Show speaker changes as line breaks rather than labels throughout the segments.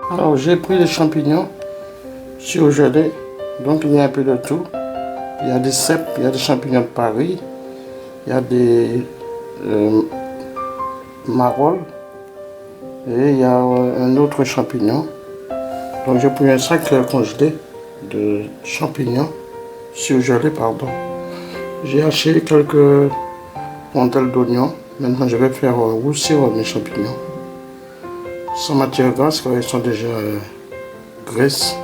Alors j'ai pris les champignons surgelés, donc il y a un peu de tout. Il y a des cèpes, il y a des champignons de Paris, il y a des marolles et il y a un autre champignon. Donc j'ai pris un sac congelé de champignons surgelés, pardon. J'ai haché quelques rondelles d'oignons. Maintenant je vais faire roussir mes champignons. Sans matière grasse car elles sont déjà grasses.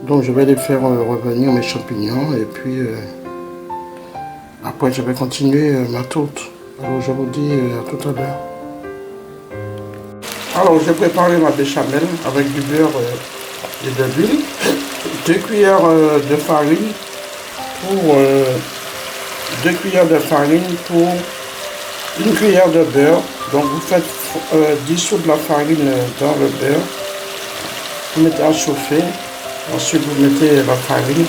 Donc je vais les faire revenir mes champignons et puis après je vais continuer ma tourte. Alors je vous dis à tout à l'heure. Alors j'ai préparé ma béchamel avec du beurre et de l'huile. 2 cuillères de farine pour 2 cuillères de farine pour 1 cuillère de beurre. Donc vous faites dissoudre la farine dans le beurre. Vous mettez à chauffer. Ensuite vous mettez la farine.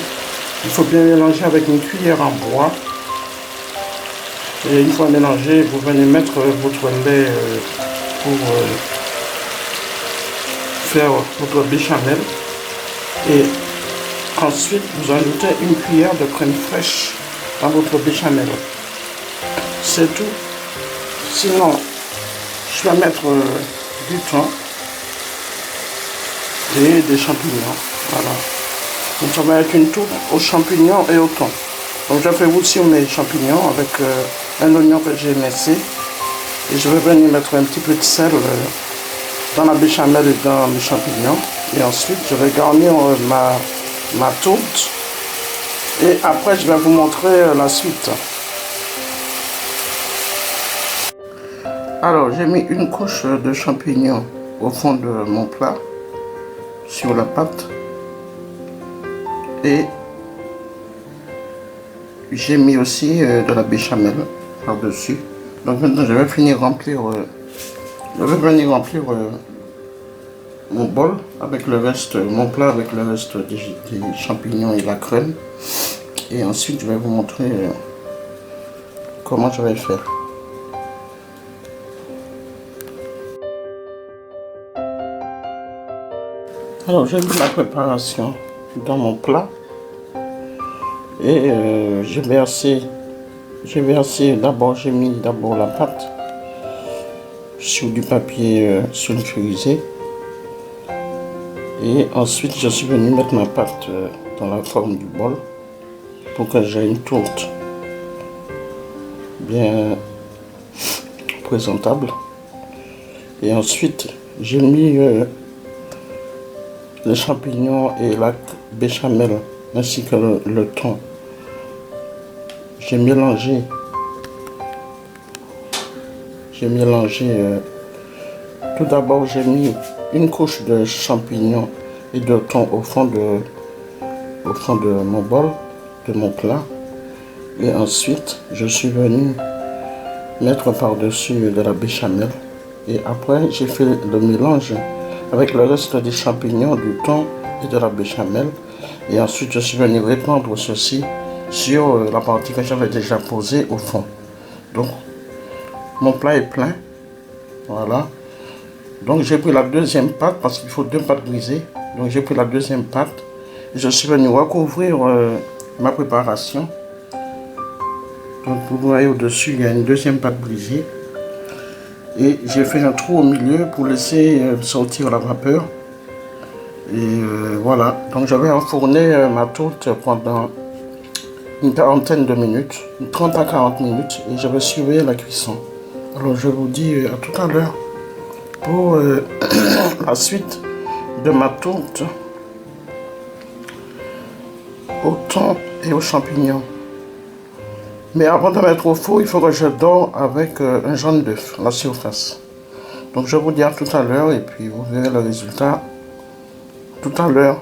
Il faut bien mélanger avec une cuillère en bois. Et une fois mélangé, vous venez mettre votre lait pour faire votre béchamel. Et ensuite vous ajoutez une cuillère de crème fraîche dans votre béchamel. C'est tout. Sinon, je vais mettre du thon et des champignons. Voilà. Donc ça va être une tourte aux champignons et au thon. Donc je fais aussi mes champignons avec un oignon que j'ai émincé. Et je vais venir mettre un petit peu de sel dans la béchamel et dans les champignons. Et ensuite je vais garnir ma tourte. Et après je vais vous montrer la suite. Alors j'ai mis une couche de champignons au fond de mon plat, sur la pâte. Et j'ai mis aussi de la béchamel par-dessus. Donc maintenant je vais venir remplir mon bol avec le reste, mon plat avec le reste des champignons et la crème. Et ensuite je vais vous montrer comment je vais faire. Alors j'ai mis la préparation dans mon plat et j'ai mis d'abord la pâte sur du papier sulfurisé et ensuite je suis venu mettre ma pâte dans la forme du bol pour que j'ai une tourte bien présentable. Et ensuite j'ai mis les champignons et la béchamel ainsi que le thon. J'ai mélangé tout d'abord j'ai mis une couche de champignons et de thon au fond de mon bol, de mon plat. Et ensuite je suis venu mettre par-dessus de la béchamel. Et après j'ai fait le mélange avec le reste des champignons, du thon et de la béchamel. Et ensuite je suis venu répandre ceci sur la partie que j'avais déjà posée au fond. Donc mon plat est plein. Voilà. Donc j'ai pris la deuxième pâte parce qu'il faut 2 pâtes brisées. Donc j'ai pris la deuxième pâte et je suis venu recouvrir ma préparation. Donc vous voyez au-dessus il y a une deuxième pâte brisée. Et j'ai fait un trou au milieu pour laisser sortir la vapeur. Et voilà, donc je vais enfourner ma tourte pendant une quarantaine de minutes, 30 à 40 minutes, et je vais surveiller la cuisson. Alors je vous dis à tout à l'heure pour la suite de ma tourte au thon et aux champignons. Mais avant de mettre au four, il faut que je dore avec un jaune d'œuf, la surface. Donc je vous dis à tout à l'heure et puis vous verrez le résultat tout à l'heure.